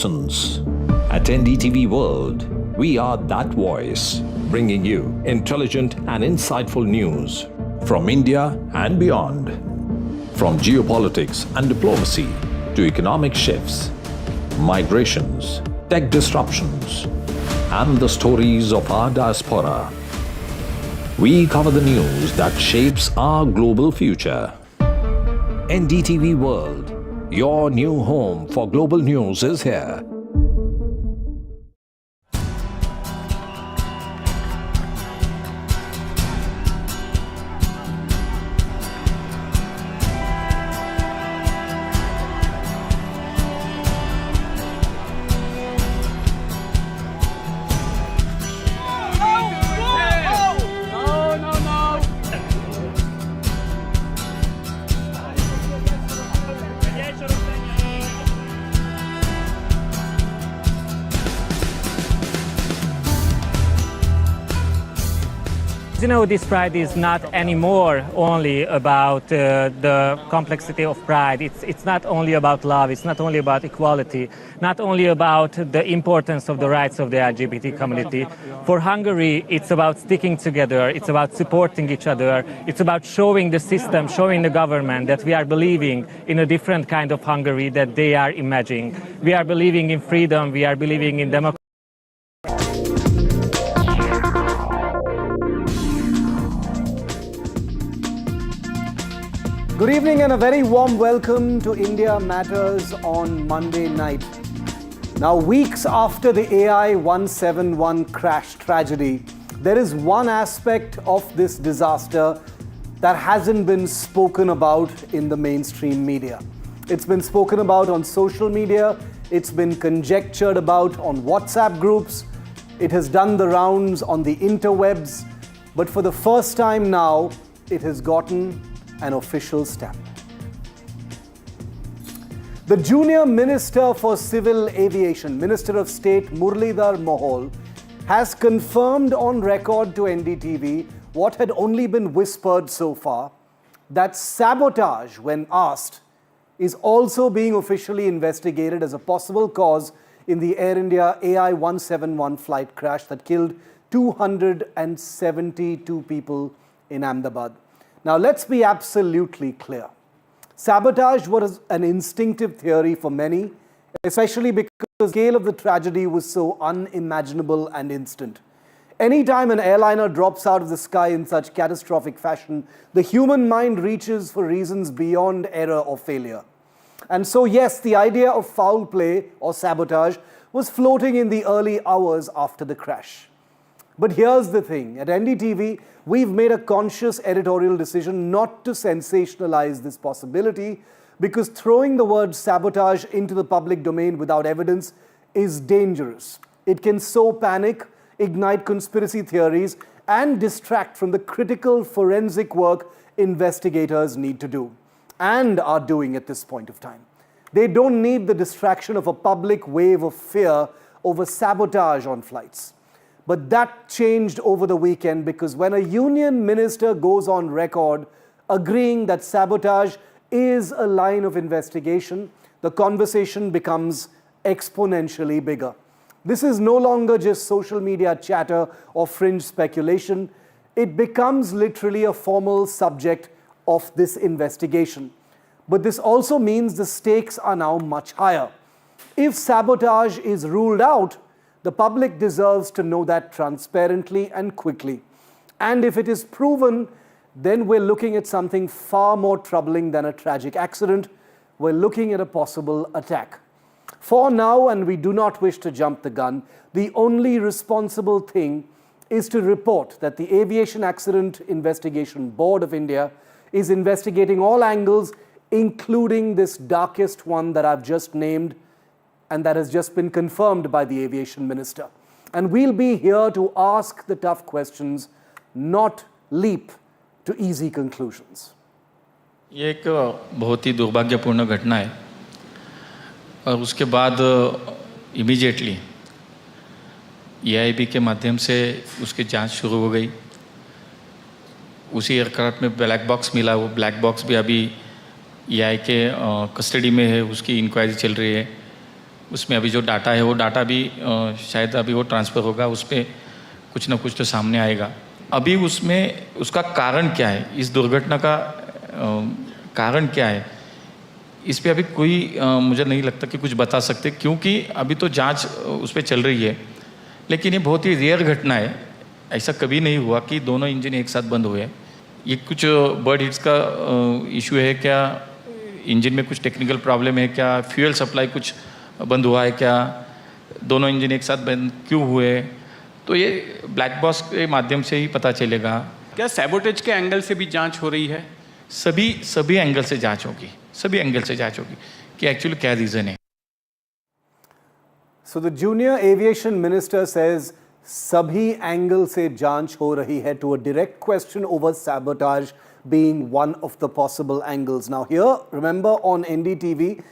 At NDTV World, we are that voice, bringing you intelligent and insightful news from India and beyond. From geopolitics and diplomacy to economic shifts, migrations, tech disruptions, and the stories of our diaspora. We cover the news that shapes our global future. NDTV World, your new home for global news, is here. You know, this pride is not anymore only about the complexity of pride. It's not only about love, it's not only about equality, not only about the importance of the rights of the LGBT community. For Hungary, it's about sticking together, it's about supporting each other, it's about showing the system, showing the government that we are believing in a different kind of Hungary that they are imagining. We are believing in freedom, we are believing in democracy. Good evening and a very warm welcome to India Matters on Monday night. Now, weeks after the AI171 crash tragedy, there is one aspect of this disaster that hasn't been spoken about in the mainstream media. It's been spoken about on social media, it's been conjectured about on WhatsApp groups, it has done the rounds on the interwebs, but for the first time now, it has gotten an official stamp. The junior Minister for Civil Aviation, Minister of State Muralidhar Mohol, has confirmed on record to NDTV what had only been whispered so far, that sabotage, when asked, is also being officially investigated as a possible cause in the Air India AI171 flight crash that killed 272 people in Ahmedabad. Now, let's be absolutely clear. Sabotage was an instinctive theory for many, especially because the scale of the tragedy was so unimaginable and instant. Anytime an airliner drops out of the sky in such catastrophic fashion, the human mind reaches for reasons beyond error or failure. And so, yes, the idea of foul play or sabotage was floating in the early hours after the crash. But here's the thing, at NDTV, we've made a conscious editorial decision not to sensationalize this possibility because throwing the word sabotage into the public domain without evidence is dangerous. It can sow panic, ignite conspiracy theories, and distract from the critical forensic work investigators need to do and are doing at this point of time. They don't need the distraction of a public wave of fear over sabotage on flights. But that changed over the weekend because when a union minister goes on record agreeing that sabotage is a line of investigation, the conversation becomes exponentially bigger. This is no longer just social media chatter or fringe speculation. It becomes literally a formal subject of this investigation. But this also means the stakes are now much higher. If sabotage is ruled out, the public deserves to know that transparently and quickly. And if it is proven, then we're looking at something far more troubling than a tragic accident. We're looking at a possible attack. For now, and we do not wish to jump the gun, the only responsible thing is to report that the Aviation Accident Investigation Board of India is investigating all angles, including this darkest one that I've just named, and that has just been confirmed by the aviation minister. And we'll be here to ask the tough questions, not leap to easy conclusions. ये एक बहुत ही दुर्भाग्यपूर्ण घटना है और उसके बाद immediately EIB के माध्यम से उसकी जांच शुरू हो गई। उसी एयरक्राफ्ट में ब्लैक बॉक्स मिला, वो ब्लैक बॉक्स भी अभी EI के कस्टडी में है, उसकी इंक्वायरी चल रही है। उसमें अभी जो डाटा है वो डाटा भी शायद अभी वो ट्रांसफ़र होगा, उस पर कुछ ना कुछ तो सामने आएगा। अभी उसमें उसका कारण क्या है, इस दुर्घटना का कारण क्या है, इस पे अभी कोई मुझे नहीं लगता कि कुछ बता सकते, क्योंकि अभी तो जांच उस पर चल रही है। लेकिन ये बहुत ही रेयर घटना है, ऐसा कभी नहीं हुआ कि दोनों इंजन एक साथ बंद हुए। ये कुछ बर्ड हिट्स का इशू है क्या, इंजन में कुछ टेक्निकल प्रॉब्लम है क्या, फ्यूल सप्लाई कुछ बंद हुआ है क्या, दोनों इंजन एक साथ बंद क्यों हुए, तो ये ब्लैक बॉक्स के माध्यम से ही पता चलेगा। क्या सैबोटेज के एंगल से भी जांच हो रही है? सभी एंगल से जांच होगी, सभी एंगल से जांच होगी कि एक्चुअली क्या रीज़न है। So the junior aviation minister says sabhi angle se janch ho rahi hai, to a direct question over sabotage being one of the possible angles. Now here, remember, on NDTV,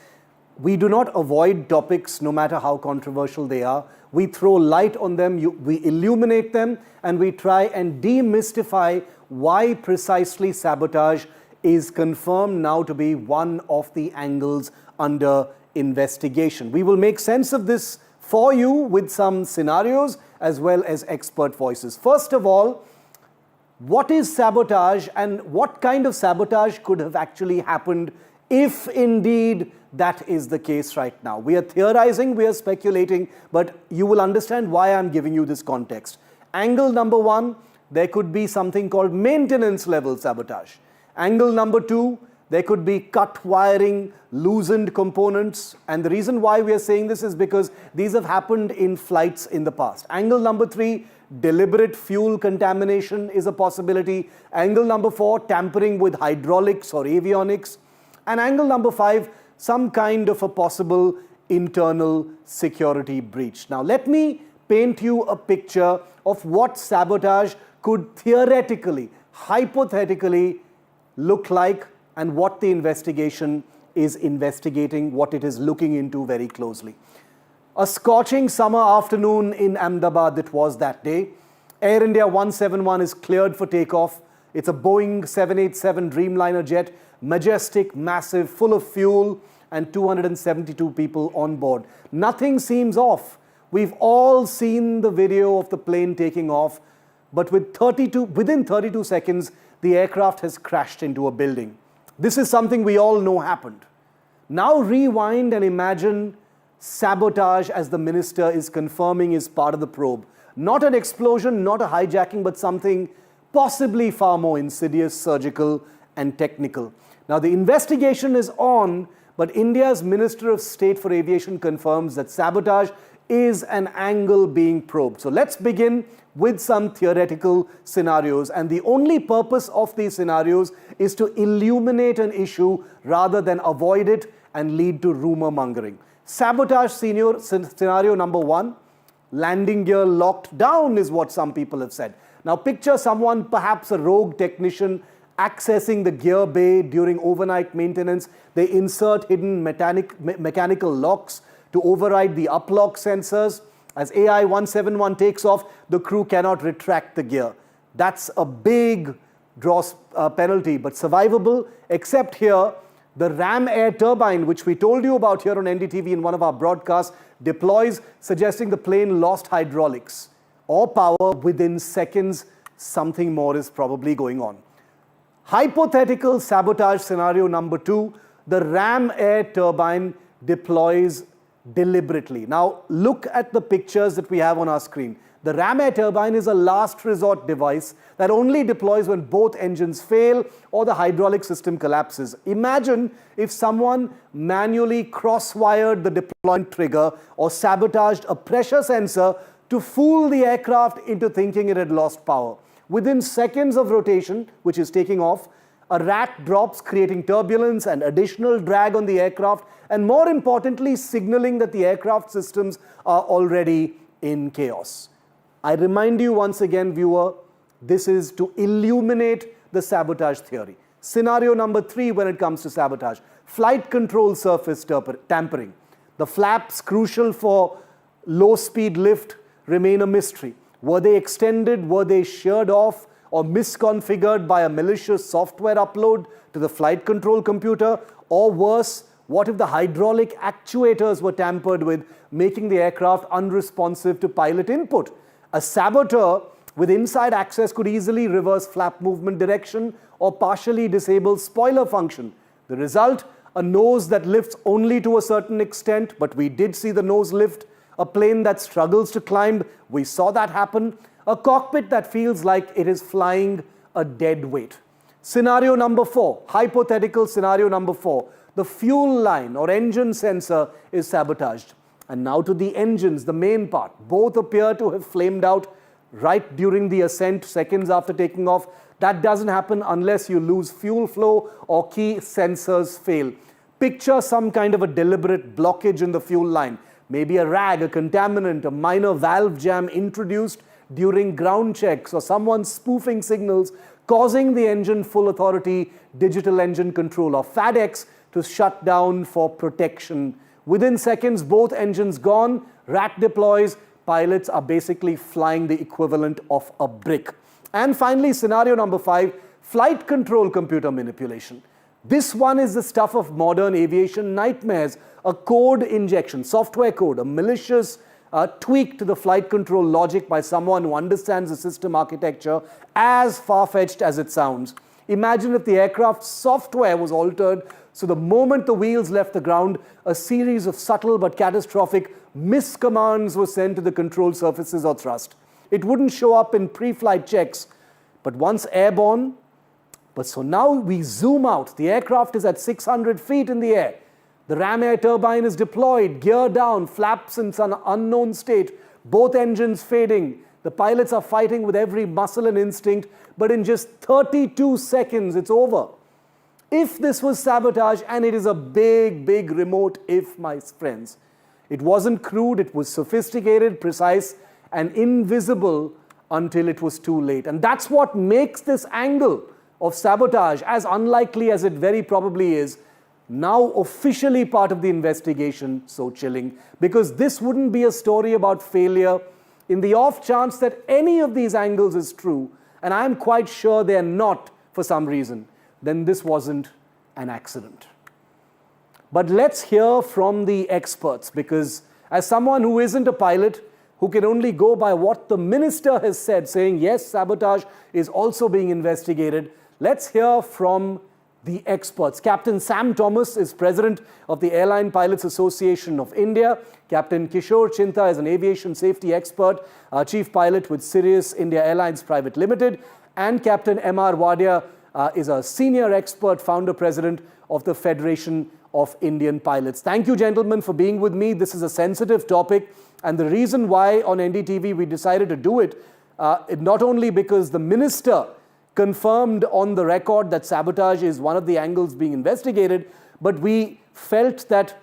we do not avoid topics no matter how controversial they are. We throw light on them, we illuminate them, and we try and demystify why precisely sabotage is confirmed now to be one of the angles under investigation. We will make sense of this for you with some scenarios as well as expert voices. First of all, what is sabotage and what kind of sabotage could have actually happened if indeed that is the case right now? We are theorizing, we are speculating, but you will understand why I'm giving you this context. Angle number one, there could be something called maintenance level sabotage. Angle number two, there could be cut wiring, loosened components. And the reason why we are saying this is because these have happened in flights in the past. Angle number three, deliberate fuel contamination is a possibility. Angle number four, tampering with hydraulics or avionics. And angle number five, some kind of a possible internal security breach. Now, let me paint you a picture of what sabotage could theoretically, hypothetically look like, and what the investigation is investigating, what it is looking into very closely. A scorching summer afternoon in Ahmedabad it was that day. Air India 171 is cleared for takeoff. It's a Boeing 787 Dreamliner jet, majestic, massive, full of fuel, and 272 people on board. Nothing seems off. We've all seen the video of the plane taking off, but within 32 seconds, the aircraft has crashed into a building. This is something we all know happened. Now rewind and imagine sabotage, as the minister is confirming, is part of the probe. Not an explosion, not a hijacking, but something possibly far more insidious, surgical, and technical. Now the investigation is on, but India's Minister of State for Aviation confirms that sabotage is an angle being probed. So let's begin with some theoretical scenarios, and the only purpose of these scenarios is to illuminate an issue rather than avoid it and lead to rumor mongering. Sabotage scenario number one, landing gear locked down is what some people have said. Now picture someone, perhaps a rogue technician, accessing the gear bay during overnight maintenance. They insert hidden mechanical locks to override the uplock sensors. As AI171 takes off, the crew cannot retract the gear. That's a big penalty, but survivable, except here, the ram air turbine, which we told you about here on NDTV in one of our broadcasts, deploys, suggesting the plane lost hydraulics or power within seconds. Something more is probably going on. Hypothetical sabotage scenario number two, the ram air turbine deploys deliberately. Now look at the pictures that we have on our screen. The ram air turbine is a last resort device that only deploys when both engines fail or the hydraulic system collapses. Imagine if someone manually cross-wired the deployment trigger or sabotaged a pressure sensor to fool the aircraft into thinking it had lost power. Within seconds of rotation, which is taking off, a rat drops, creating turbulence and additional drag on the aircraft, and more importantly, signaling that the aircraft systems are already in chaos. I remind you once again, viewer, this is to illuminate the sabotage theory. Scenario number three when it comes to sabotage, flight control surface tampering. The flaps, crucial for low-speed lift, remain a mystery. Were they extended? Were they sheared off or misconfigured by a malicious software upload to the flight control computer? Or worse, What if the hydraulic actuators were tampered with, making the aircraft unresponsive to pilot input? A saboteur with inside access could easily reverse flap movement direction or partially disable spoiler function. The result, a nose that lifts only to a certain extent, but we did see the nose lift. A plane that struggles to climb, we saw that happen. A cockpit that feels like it is flying a dead weight. Scenario number 4, hypothetical scenario number 4. The fuel line or engine sensor is sabotaged. And now to the engines, the main part. Both appear to have flamed out right during the ascent, seconds after taking off. That doesn't happen unless you lose fuel flow or key sensors fail. Picture some kind of a deliberate blockage in the fuel line. Maybe a rag, a contaminant, a minor valve jam introduced during ground checks, or someone spoofing signals, causing the engine full authority digital engine control or FADEX to shut down for protection. Within seconds, both engines gone, rat deploys, pilots are basically flying the equivalent of a brick. And finally, scenario number 5, flight control computer manipulation. This one is the stuff of modern aviation nightmares. A code injection, software code, a malicious tweak to the flight control logic by someone who understands the system architecture, as far-fetched as it sounds. Imagine if the aircraft's software was altered so the moment the wheels left the ground, a series of subtle but catastrophic miscommands were sent to the control surfaces or thrust. It wouldn't show up in pre-flight checks, but once airborne. But so now we zoom out. The aircraft is at 600 feet in the air. The ram air turbine is deployed, gear down, flaps in some unknown state, both engines fading. The pilots are fighting with every muscle and instinct, but in just 32 seconds, it's over. If this was sabotage, and it is a big, big remote if, my friends, it wasn't crude, it was sophisticated, precise, and invisible until it was too late. And that's what makes this angle of sabotage, as unlikely as it very probably is, now officially part of the investigation, so chilling. Because this wouldn't be a story about failure. In the off chance that any of these angles is true, and I'm quite sure they're not for some reason, then this wasn't an accident. But let's hear from the experts, because as someone who isn't a pilot, who can only go by what the minister has said, saying yes, sabotage is also being investigated, let's hear from the experts. Captain Sam Thomas is president of the Airline Pilots Association of India. Captain Kishore Chinta is an aviation safety expert, chief pilot with Sirius India Airlines Private Limited. And Captain M.R. Wadia is a senior expert, founder, president of the Federation of Indian Pilots. Thank you, gentlemen, for being with me. This is a sensitive topic. And the reason why on NDTV we decided to do it, not only because the minister confirmed on the record that sabotage is one of the angles being investigated, but we felt that,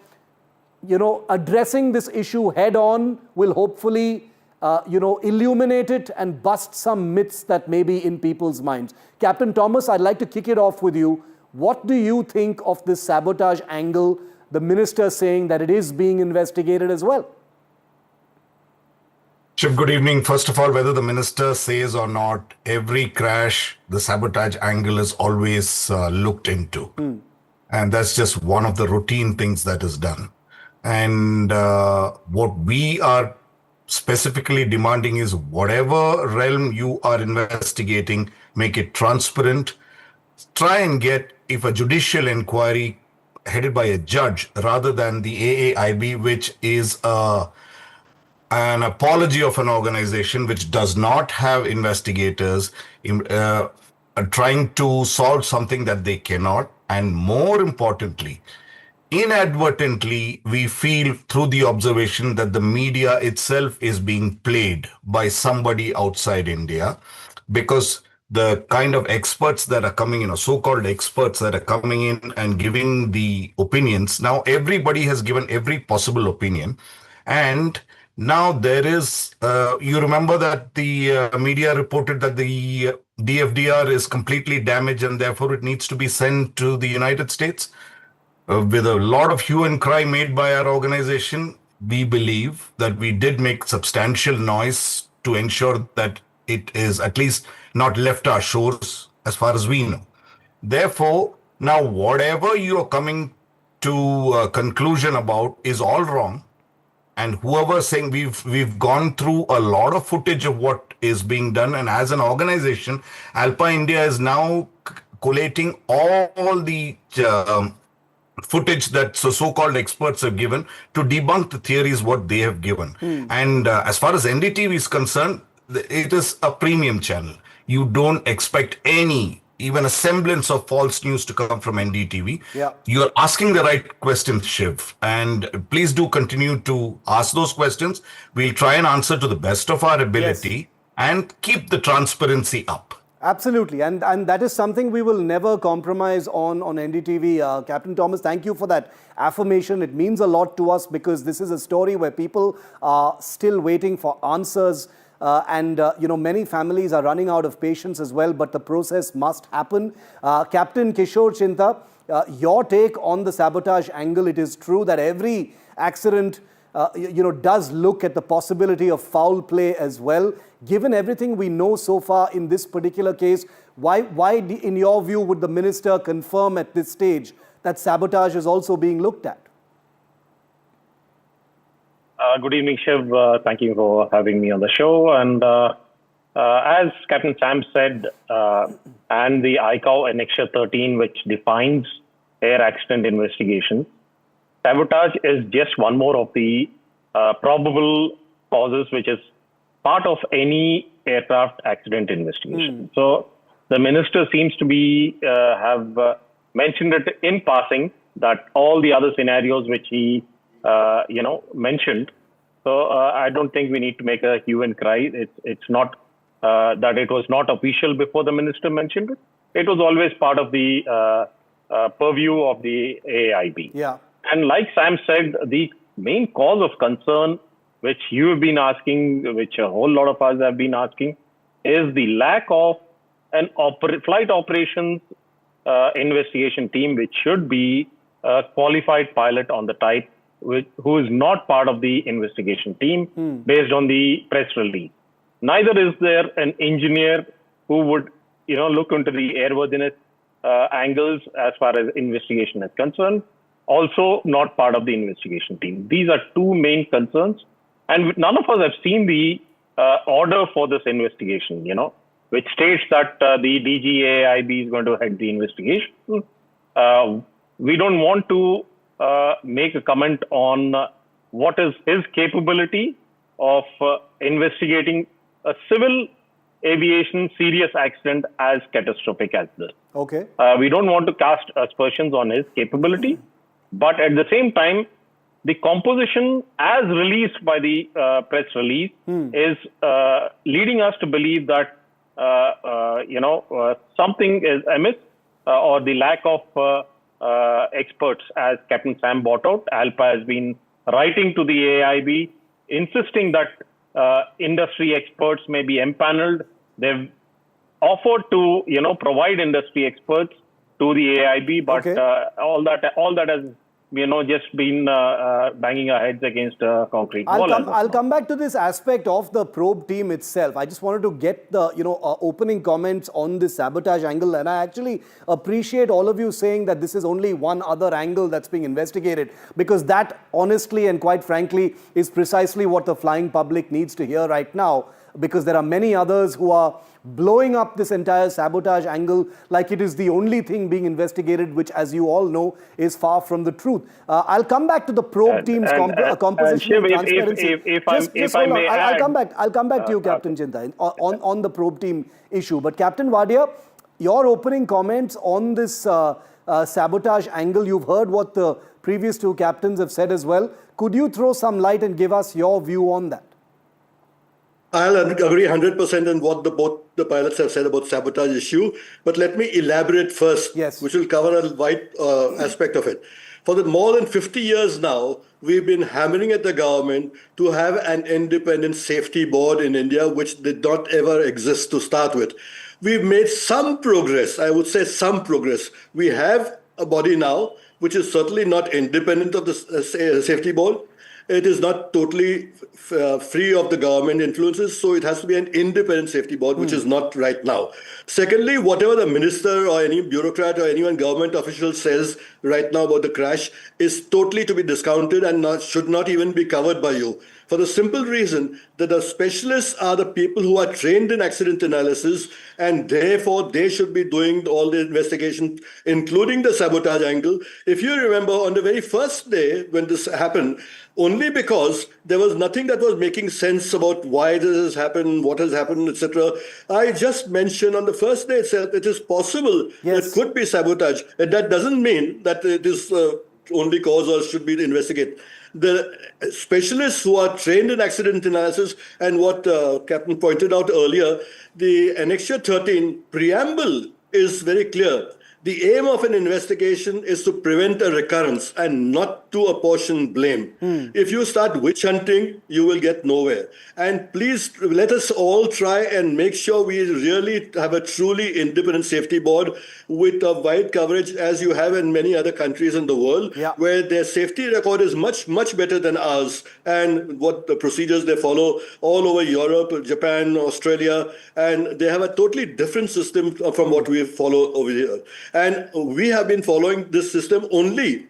addressing this issue head on will hopefully, illuminate it and bust some myths that may be in people's minds. Captain Thomas, I'd like to kick it off with you. What do you think of this sabotage angle, the minister saying that it is being investigated as well? Shiv, good evening. First of all, whether the minister says or not, every crash, the sabotage angle is always looked into. And that's just one of the routine things that is done. And what we are specifically demanding is whatever realm you are investigating, make it transparent. Try and get, if a judicial inquiry headed by a judge rather than the AAIB, which is an apology of an organization which does not have investigators trying to solve something that they cannot. And more importantly, inadvertently, we feel through the observation that the media itself is being played by somebody outside India, because the kind of experts that are coming in, or so-called experts that are coming in and giving the opinions, now everybody has given every possible opinion. And now there is, you remember that the media reported that the DFDR is completely damaged and therefore it needs to be sent to the United States. With a lot of hue and cry made by our organization, we believe that we did make substantial noise to ensure that it is at least not left our shores as far as we know. Therefore, now whatever you are coming to a conclusion about is all wrong. And whoever saying we've gone through a lot of footage of what is being done, and as an organization, Alpa India is now collating all the footage that so-called experts have given to debunk the theories what they have given. And as far as NDTV is concerned, it is a premium channel. You don't expect even a semblance of false news to come from NDTV. Yeah. You're asking the right questions, Shiv. And please do continue to ask those questions. We'll try and answer to the best of our ability and keep the transparency up. Absolutely, and that is something we will never compromise on NDTV. Captain Thomas, thank you for that affirmation. It means a lot to us because this is a story where people are still waiting for answers, and many families are running out of patience as well. But the process must happen. Captain Kishore Chinta, your take on the sabotage angle? It is true that every accident does look at the possibility of foul play as well. Given everything we know so far in this particular case, why in your view, would the minister confirm at this stage that sabotage is also being looked at? Good evening, Shiv. Thank you for having me on the show. And as Captain Sam said, and the ICAO Annexure 13, which defines air accident investigation, sabotage is just one more of the probable causes, which is part of any aircraft accident investigation. So the minister seems to be have mentioned it in passing that all the other scenarios which he mentioned. So I don't think we need to make a hue and cry. It's not that it was not official before the minister mentioned it. It was always part of the purview of the AIB. Yeah. And like Sam said, the main cause of concern, which you have been asking, which a whole lot of us have been asking, is the lack of an flight operations investigation team, which should be a qualified pilot on the type, who is not part of the investigation team based on the press release. Neither is there an engineer who would look into the airworthiness angles as far as investigation is concerned. Also not part of the investigation team. These are two main concerns. And none of us have seen the order for this investigation, which states that the DGAIB is going to head the investigation. We don't want to make a comment on what is his capability of investigating a civil aviation serious accident as catastrophic as this. Okay. We don't want to cast aspersions on his capability. But at the same time, the composition as released by the press release is leading us to believe that, something is amiss or the lack of experts, as Captain Sam brought out. ALPA has been writing to the AIB, insisting that industry experts may be empaneled. They've offered to, provide industry experts to the AIB, but all that has just been banging our heads against a concrete wall. I'll come back to this aspect of the probe team itself. I just wanted to get the opening comments on this sabotage angle, and I actually appreciate all of you saying that this is only one other angle that's being investigated, because that honestly and quite frankly is precisely what the flying public needs to hear right now, because there are many others who are blowing up this entire sabotage angle like it is the only thing being investigated, which, as you all know, is far from the truth. I'll come back to the probe team's composition and transparency. If I may add, I'll come back to you, Captain Chinta, on the probe team issue. But Captain Wadia, your opening comments on this sabotage angle, you've heard what the previous two captains have said as well. Could you throw some light and give us your view on that? I'll agree 100% on what both the pilots have said about sabotage issue, but let me elaborate first, which will cover a wide aspect of it. For more than 50 years now, we've been hammering at the government to have an independent safety board in India, which did not ever exist to start with. We've made some progress, I would say some progress. We have a body now, which is certainly not independent of the safety board. it is not totally free of the government influences, so it has to be an independent safety board, which is not right now. Secondly, whatever the minister or any bureaucrat or anyone government official says right now about the crash is totally to be discounted and should not even be covered by you. For the simple reason that the specialists are the people who are trained in accident analysis, and therefore they should be doing all the investigation, including the sabotage angle. If you remember, on the very first day when this happened, only because there was nothing that was making sense about why this has happened, what has happened, etc. I just mentioned on the first day itself, it is possible it could be sabotage. And that doesn't mean that it is only cause or should be investigated. The specialists who are trained in accident analysis, and what Captain pointed out earlier, the Annexure 13 preamble is very clear. The aim of an investigation is to prevent a recurrence and not to apportion blame. If you start witch hunting, you will get nowhere. And please let us all try and make sure we really have a truly independent safety board with a wide coverage, as you have in many other countries in the world, where their safety record is much, much better than ours, and what the procedures they follow all over Europe, Japan, Australia, and they have a totally different system from what we follow over here. And we have been following this system only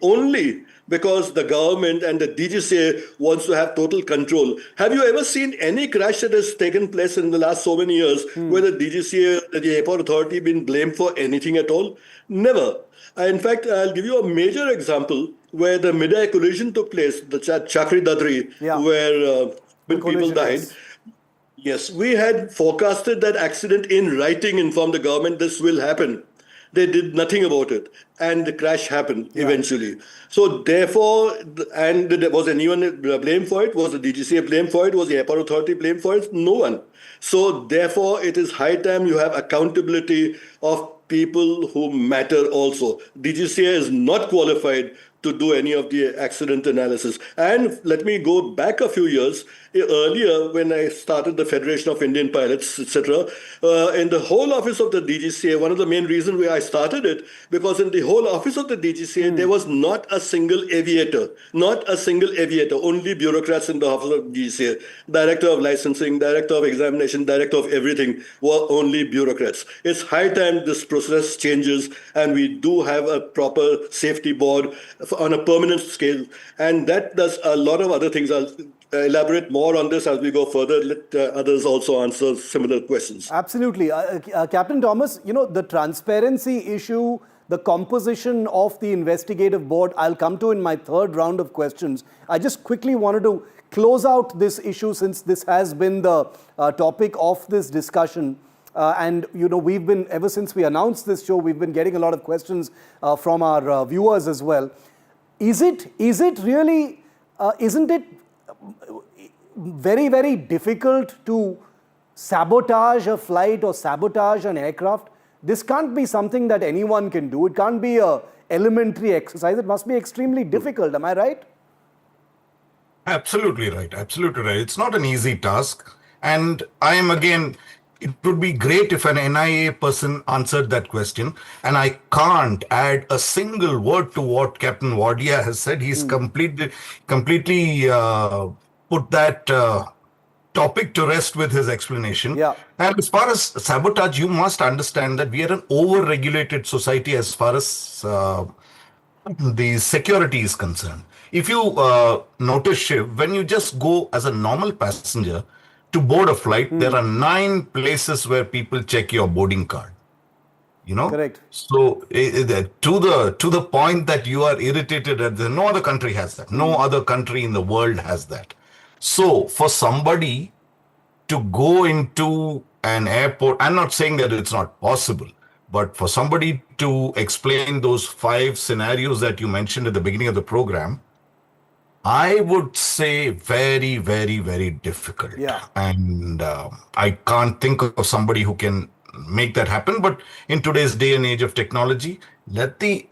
because the government and the DGCA wants to have total control. Have you ever seen any crash that has taken place in the last so many years where the DGCA, the airport authority, been blamed for anything at all? Never. In fact, I'll give you a major example where the mid-air collision took place, the Chakri Dadri, where people died. Yes, we had forecasted that accident in writing, informed the government this will happen. They did nothing about it, and the crash happened eventually. So therefore, and was anyone blamed for it? Was the DGCA blamed for it? Was the airport authority blamed for it? No one. So therefore, it is high time you have accountability of people who matter also. DGCA is not qualified to do any of the accident analysis. And let me go back a few years. Earlier, when I started the Federation of Indian Pilots, etc., in the whole office of the DGCA, one of the main reasons why I started it, because in the whole office of the DGCA, there was not a single aviator, only bureaucrats in the office of DGCA. Director of licensing, director of examination, director of everything were only bureaucrats. It's high time this process changes and we do have a proper safety board on a permanent scale. And that does a lot of other things. I'll elaborate more on this as we go further. Let others also answer similar questions. Absolutely. Captain Thomas, the transparency issue, the composition of the investigative board, I'll come to in my third round of questions. I just quickly wanted to close out this issue since this has been the topic of this discussion. And we've been, ever since we announced this show, we've been getting a lot of questions from our viewers as well. Isn't it very, very difficult to sabotage a flight or sabotage an aircraft? This can't be something that anyone can do. It can't be an elementary exercise. It must be extremely difficult. Am I right? Absolutely right. Absolutely right. It's not an easy task. And it would be great if an NIA person answered that question. And I can't add a single word to what Captain Wardia has said. He's completely put that topic to rest with his explanation. And as far as sabotage, you must understand that we are an over-regulated society as far as the security is concerned. If you notice, Shiv, when you just go as a normal passenger to board a flight, there are 9 places where people check your boarding card. Correct. So to the point that you are irritated at this, no other country has that. No other country in the world has that. So for somebody to go into an airport, I'm not saying that it's not possible, but for somebody to explain those 5 scenarios that you mentioned at the beginning of the program, I would say very, very, very difficult. And I can't think of somebody who can make that happen. But in today's day and age of technology, let the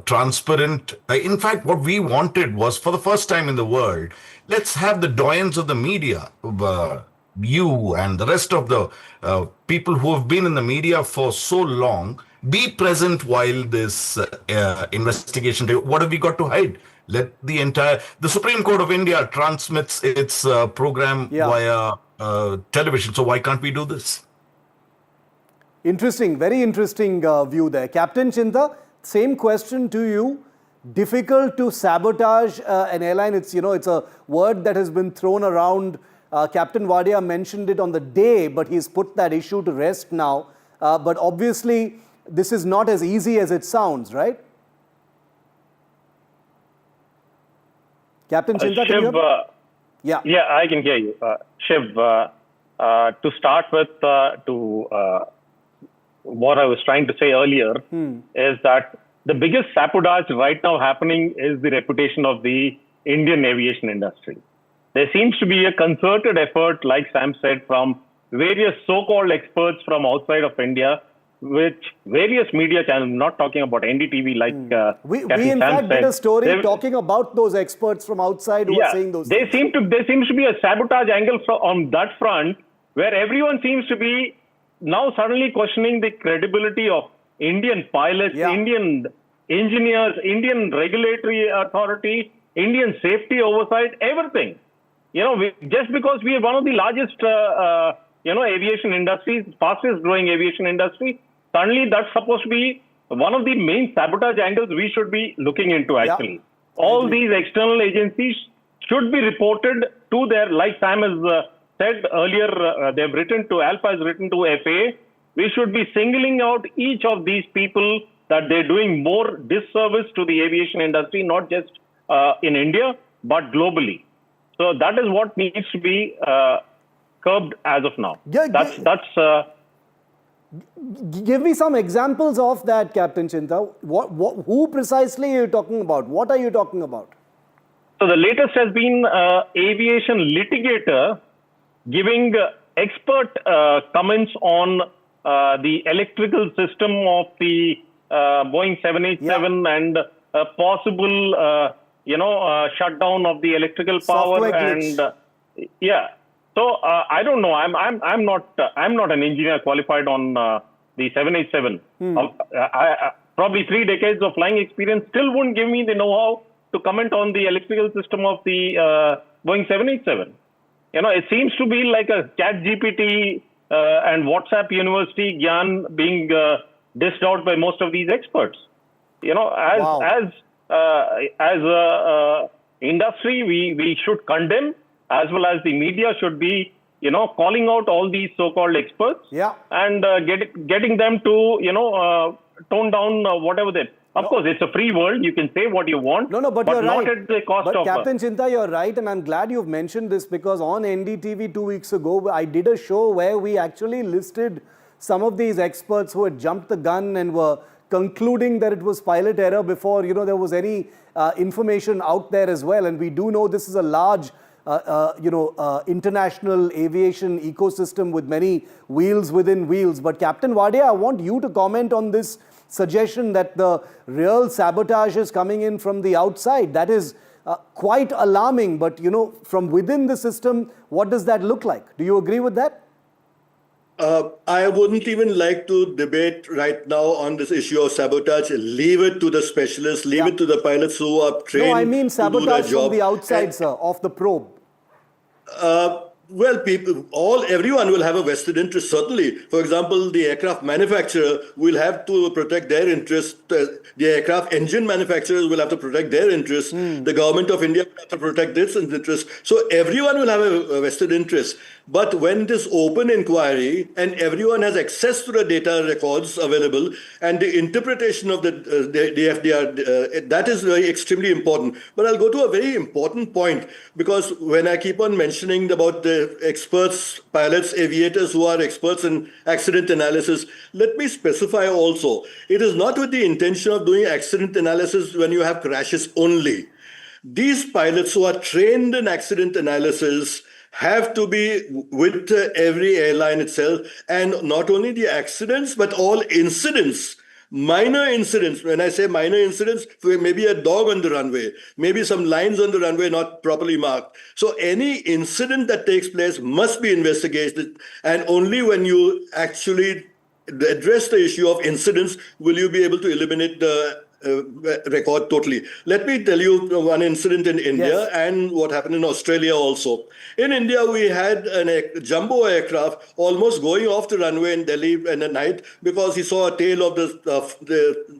transparent, in fact, what we wanted was, for the first time in the world, let's have the doyens of the media, you and the rest of the people who have been in the media for so long, be present while this investigation. What have we got to hide? Let the Supreme Court of India transmits its program via television. So why can't we do this? Interesting, very interesting view there. Captain Chinta, same question to you. Difficult to sabotage an airline. It's a word that has been thrown around. Captain Wadia mentioned it on the day, but he's put that issue to rest now. But obviously, this is not as easy as it sounds, right? Captain Chinta, can you hear me? Yeah, I can hear you. Shiv, to start with, what I was trying to say earlier is that the biggest sabotage right now happening is the reputation of the Indian aviation industry. There seems to be a concerted effort, like Sam said, from various so-called experts from outside of India, which various media channels, not talking about NDTV, like we in fact did a story talking about those experts from outside who are saying those things. There seems to be a sabotage angle on that front, where everyone seems to be now suddenly questioning the credibility of Indian pilots, Indian engineers, Indian regulatory authority, Indian safety oversight, everything. Just because we are one of the largest, aviation industries, fastest growing aviation industry, suddenly that's supposed to be one of the main sabotage angles we should be looking into, actually. All these external agencies should be reported to their, like Sam has said earlier, they've written to, ALPA has written to FAA, we should be singling out each of these people that they're doing more disservice to the aviation industry, not just in India, but globally. So that is what needs to be curbed as of now. Give me some examples of that, Captain Chinta. Who precisely are you talking about? What are you talking about? So the latest has been aviation litigator giving expert comments on the electrical system of the Boeing 787 and a possible, shutdown of the electrical power So I don't know. I'm not an engineer qualified on the 787. Probably 3 decades of flying experience still wouldn't give me the know-how to comment on the electrical system of the Boeing 787. It seems to be like a ChatGPT and WhatsApp University Gyan being dished out by most of these experts. As a industry, we should condemn, as well as the media should be, calling out all these so-called experts and getting them to, tone down whatever they. Of course, it's a free world. You can say what you want. But you're not at the cost of. But Captain Chinta, you're right, and I'm glad you've mentioned this because on NDTV 2 weeks ago, I did a show where we actually listed some of these experts who had jumped the gun and were concluding that it was pilot error before there was any information out there as well. And we do know this is a large international aviation ecosystem with many wheels within wheels. But Captain Wadia, I want you to comment on this suggestion that the real sabotage is coming in from the outside. That is quite alarming. But, from within the system, what does that look like? Do you agree with that? I wouldn't even like to debate right now on this issue of sabotage. Leave it to the specialists. Leave it to the pilots who are trained to do their job. No, I mean sabotage from the outside, sir, of the probe. Well, everyone will have a vested interest, certainly. For example, the aircraft manufacturer will have to protect their interest. The aircraft engine manufacturers will have to protect their interest. The government of India will have to protect its interest. So everyone will have a vested interest. But when this open inquiry and everyone has access to the data records available and the interpretation of the FDR, that is very extremely important. But I'll go to a very important point because when I keep on mentioning about the experts, pilots, aviators who are experts in accident analysis, let me specify also, it is not with the intention of doing accident analysis when you have crashes only. These pilots who are trained in accident analysis have to be with every airline itself, and not only the accidents, but all incidents. Minor incidents, when I say minor incidents, maybe a dog on the runway, maybe some lines on the runway not properly marked. So any incident that takes place must be investigated, and only when you actually address the issue of incidents will you be able to eliminate the record totally. Let me tell you one incident in India Yes. and what happened in Australia also. In India, we had a jumbo aircraft almost going off the runway in Delhi in the night because he saw a tail of the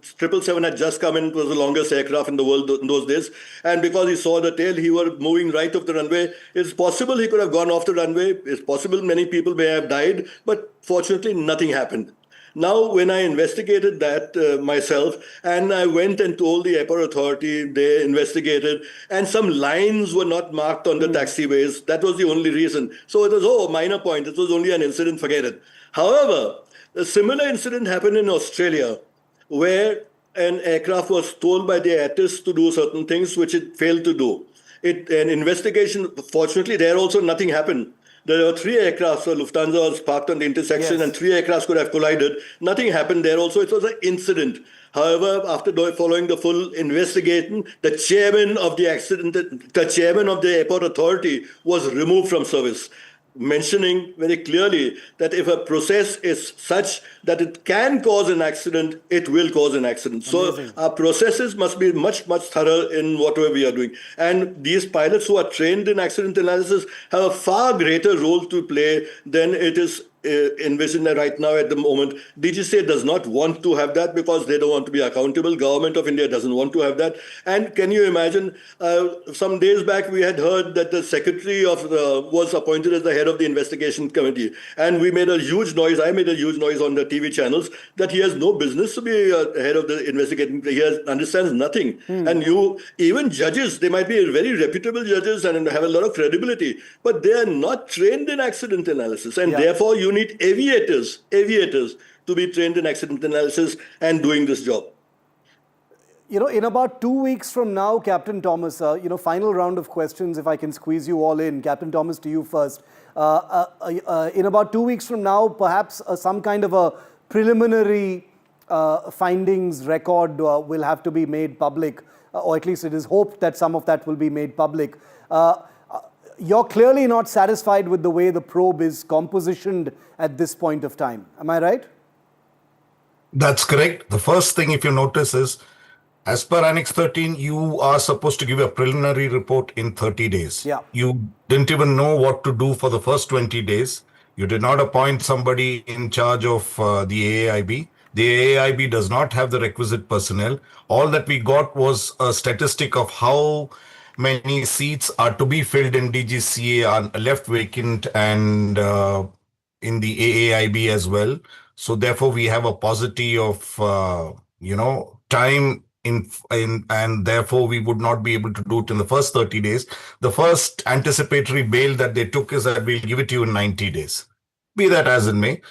777 had just come in. It was the longest aircraft in the world in those days. And because he saw the tail, he was moving right off the runway. It's possible he could have gone off the runway. It's possible many people may have died, but fortunately nothing happened. Now, when I investigated that myself, and I went and told the airport authority, they investigated, and some lines were not marked on the taxiways. That was the only reason. So it was, a minor point. It was only an incident, forget it. However, a similar incident happened in Australia, where an aircraft was told by the ATIS to do certain things which it failed to do. An investigation, fortunately, there also nothing happened. There were 3 aircrafts, so Lufthansa was parked on the intersection, and 3 aircrafts could have collided. Nothing happened there also. It was an incident. However, after following the full investigation, the chairman of the airport authority was removed from service, mentioning very clearly that if a process is such that it can cause an accident, it will cause an accident. Amazing. So our processes must be much, much thorough in whatever we are doing. And these pilots who are trained in accident analysis have a far greater role to play than it is envisioned right now at the moment. DGCA does not want to have that because they don't want to be accountable. Government of India doesn't want to have that. And can you imagine, some days back we had heard that the secretary was appointed as the head of the investigation committee. And we made a huge noise. I made a huge noise on the TV channels that he has no business to be head of the investigating. He understands nothing. And even judges, they might be very reputable judges and have a lot of credibility, but they are not trained in accident analysis. And therefore, you need aviators to be trained in accident analysis and doing this job. In about 2 weeks from now, Captain Thomas, final round of questions, if I can squeeze you all in. Captain Thomas, to you first. In about 2 weeks from now, perhaps some kind of a preliminary findings record will have to be made public, or at least it is hoped that some of that will be made public. You're clearly not satisfied with the way the probe is compositioned at this point of time. Am I right? That's correct. The first thing, if you notice, is as per Annex 13, you are supposed to give a preliminary report in 30 days. Yeah. You didn't even know what to do for the first 20 days. You did not appoint somebody in charge of the AAIB. The AAIB does not have the requisite personnel. All that we got was a statistic of how many seats are to be filled in DGCA are left vacant and in the AAIB as well. So therefore, we have a paucity of, time and therefore we would not be able to do it in the first 30 days. The first anticipatory bail that they took is that we'll give it to you in 90 days. Be that as it may,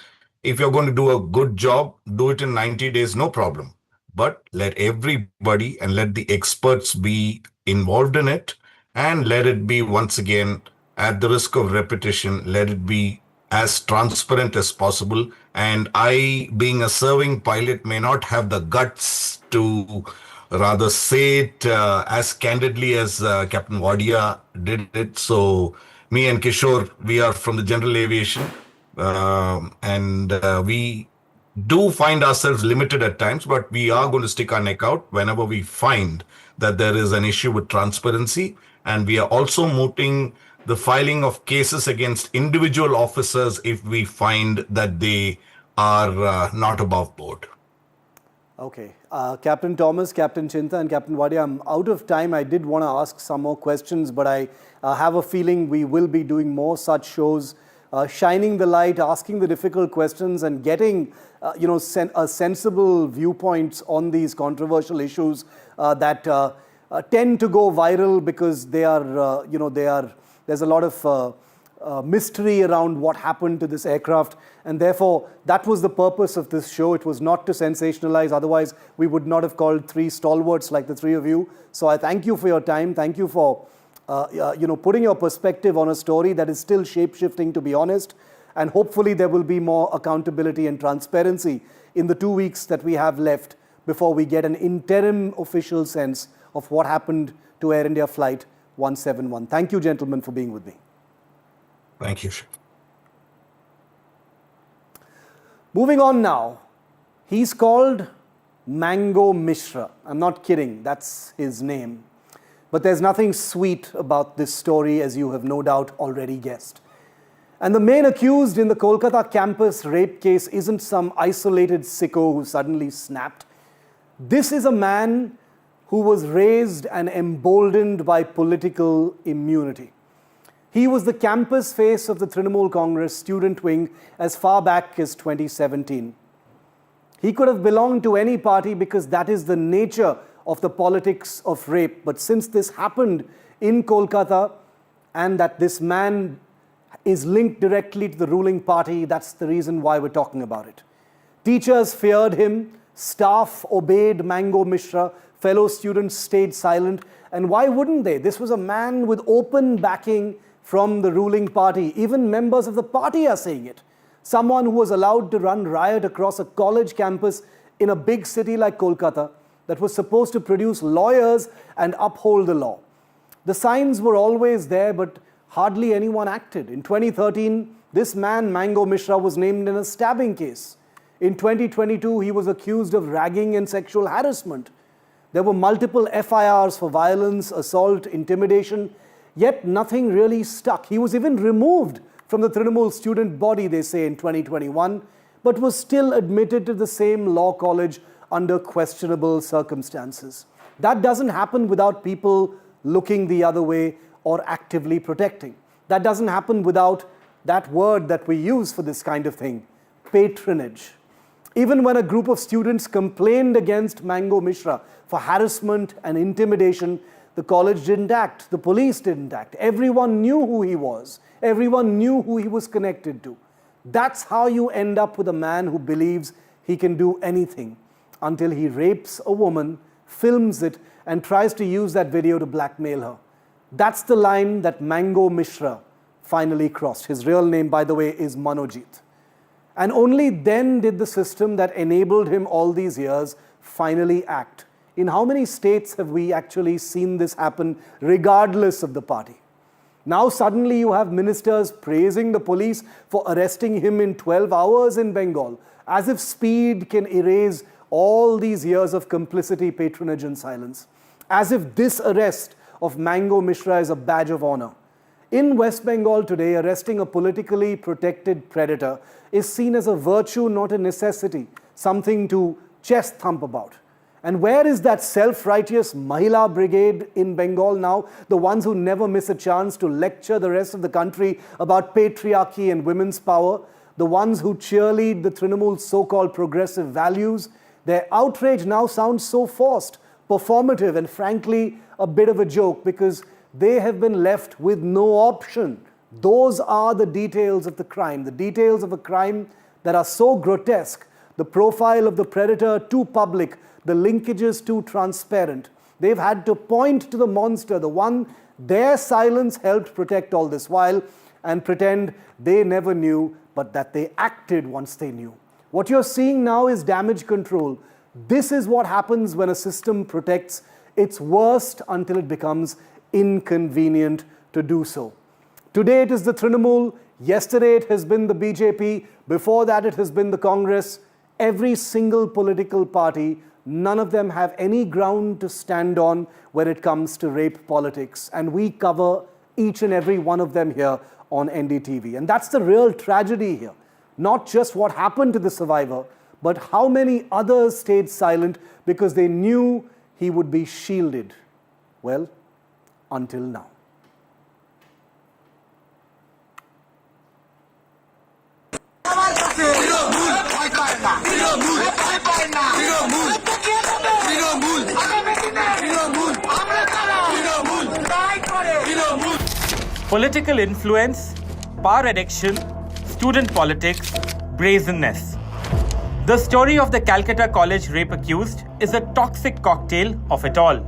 if you're going to do a good job, do it in 90 days, no problem. But let everybody and let the experts be involved in it, and let it be, once again, at the risk of repetition, let it be as transparent as possible. And I, being a serving pilot, may not have the guts to rather say it as candidly as Captain Wadia did it. So me and Kishore, we are from the general aviation, and we do find ourselves limited at times, but we are going to stick our neck out whenever we find that there is an issue with transparency. And we are also mooting the filing of cases against individual officers if we find that they are not above board. Okay. Captain Thomas, Captain Chinta, and Captain Wadia, I'm out of time. I did want to ask some more questions, but I have a feeling we will be doing more such shows, shining the light, asking the difficult questions, and getting sensible viewpoints on these controversial issues that tend to go viral because there's a lot of mystery around what happened to this aircraft, and therefore that was the purpose of this show. It was not to sensationalize, otherwise we would not have called 3 stalwarts like the 3 of you. So I thank you for your time. Thank you for putting your perspective on a story that is still shape-shifting, to be honest, and hopefully there will be more accountability and transparency in the 2 weeks that we have left before we get an interim official sense of what happened to Air India Flight 171. Thank you, gentlemen, for being with me. Thank you. Moving on now, he's called Mango Mishra. I'm not kidding, that's his name. But there's nothing sweet about this story, as you have no doubt already guessed. And the main accused in the Kolkata campus rape case isn't some isolated sicko who suddenly snapped. This is a man who was raised and emboldened by political immunity. He was the campus face of the Trinamool Congress student wing as far back as 2017. He could have belonged to any party because that is the nature of the politics of rape. But since this happened in Kolkata and that this man is linked directly to the ruling party, that's the reason why we're talking about it. Teachers feared him, staff obeyed Mango Mishra, fellow students stayed silent. And why wouldn't they? This was a man with open backing from the ruling party. Even members of the party are saying it. Someone who was allowed to run riot across a college campus in a big city like Kolkata that was supposed to produce lawyers and uphold the law. The signs were always there, but hardly anyone acted. In 2013, this man, Mango Mishra, was named in a stabbing case. In 2022, he was accused of ragging and sexual harassment. There were multiple FIRs for violence, assault, intimidation, yet nothing really stuck. He was even removed from the Trinamool student body, they say, in 2021, but was still admitted to the same law college under questionable circumstances. That doesn't happen without people looking the other way or actively protecting. That doesn't happen without that word that we use for this kind of thing, patronage. Even when a group of students complained against Mango Mishra for harassment and intimidation, the college didn't act, the police didn't act. Everyone knew who he was. Everyone knew who he was connected to. That's how you end up with a man who believes he can do anything until he rapes a woman, films it, and tries to use that video to blackmail her. That's the line that Mango Mishra finally crossed. His real name, by the way, is Manojit. And only then did the system that enabled him all these years finally act. In how many states have we actually seen this happen regardless of the party? Now suddenly you have ministers praising the police for arresting him in 12 hours in Bengal, as if speed can erase all these years of complicity, patronage and silence. As if this arrest of Mango Mishra is a badge of honor. In West Bengal today, arresting a politically protected predator is seen as a virtue, not a necessity, something to chest thump about. And where is that self-righteous Mahila brigade in Bengal now? The ones who never miss a chance to lecture the rest of the country about patriarchy and women's power? The ones who cheerlead the Trinamool's so-called progressive values? Their outrage now sounds so forced, performative, and frankly, a bit of a joke because they have been left with no option. Those are the details of the crime, the details of a crime that are so grotesque, the profile of the predator too public, the linkages too transparent. They've had to point to the monster, the one their silence helped protect all this while, and pretend they never knew, but that they acted once they knew. What you're seeing now is damage control. This is what happens when a system protects its worst until it becomes inconvenient to do so. Today it is the Trinamool, yesterday it has been the BJP, before that it has been the Congress. Every single political party, none of them have any ground to stand on when it comes to rape politics. And we cover each and every one of them here on NDTV. And that's the real tragedy here. Not just what happened to the survivor, but how many others stayed silent because they knew he would be shielded. Well, until now. Political influence, power addiction, student politics, brazenness. The story of the Calcutta College rape accused is a toxic cocktail of it all.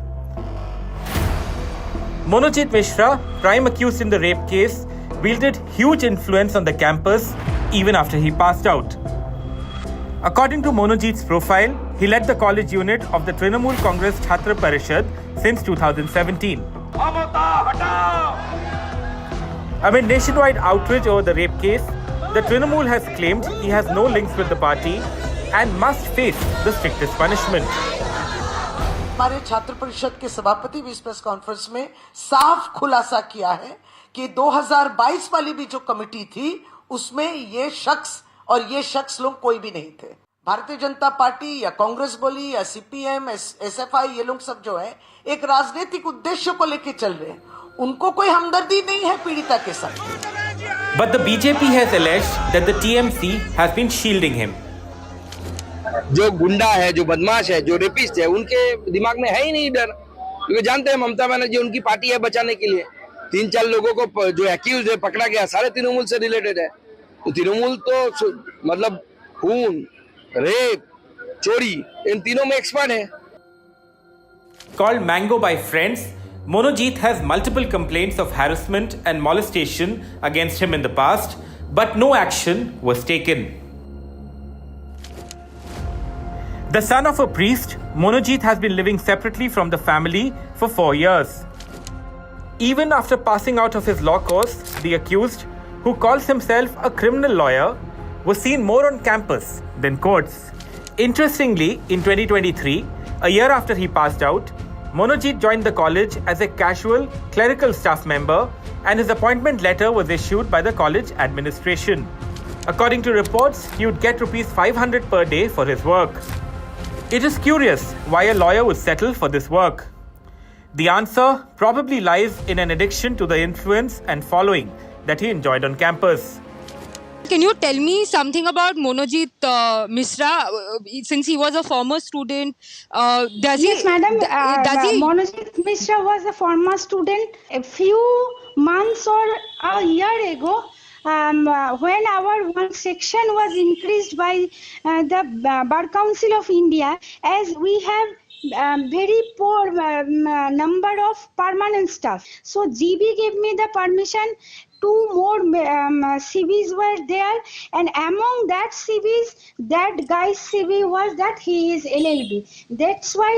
Manojit Mishra, prime accused in the rape case, wielded huge influence on the campus even after he passed out. According to Manojit's profile, he led the college unit of the Trinamool Congress Chhatra Parishad since 2017. Amid nationwide outrage over the rape case, the Trinamool has claimed he has no links with the party and must face the strictest punishment. हमारे छात्र परिषद के सभापति भी इस press conference में साफ खुलासा किया है कि 2022 वाली भी जो कमेटी थी उसमें ये शख्स लोग कोई भी नहीं थे। भारतीय जनता पार्टी या कांग्रेस बोली या सीपीएम एसएफआई ये लोग सब जो है एक राजनीतिक उद्देश्य को लेकर चल रहे हैं, उनको कोई हमदर्दी नहीं है पीड़िता के साथ। But the BJP has alleged that the TMC has been shielding him. जो गुंडा है, जो बदमाश है, जो रेपिस्ट है, उनके दिमाग में है ही नहीं डर, क्योंकि जानते हैं ममता बनर्जी उनकी पार्टी है बचाने के लिए। 3-4 लोगों को जो एक्यूज है पकड़ा गया, सारे तृणमूल से रिलेटेड है। तो तृणमूल तो मतलब खून, रेप, चोरी, इन तीनों में एक्सपर्ट है। Called Mango by friends, Monojit has multiple complaints of harassment and molestation against him in the past, but no action was taken. The son of a priest, Monojit has been living separately from the family for 4 years. Even after passing out of his law course, the accused, who calls himself a criminal lawyer, was seen more on campus than courts. Interestingly, in 2023, a year after he passed out, Monojit joined the college as a casual clerical staff member, and his appointment letter was issued by the college administration. According to reports, he would get ₹500 per day for his work. It is curious why a lawyer would settle for this work. The answer probably lies in an addiction to the influence and following that he enjoyed on campus. Can you tell me something about Monojit Mishra, since he was a former student? Yes, madam. Monojit Mishra was a former student. A few months or a year ago, when our one section was increased by the Bar Council of India, as we have very poor number of permanent staff. So GB gave me the permission. 2 more CVs were there, and among that CVs, that guy's CV was that he is LLB. That's why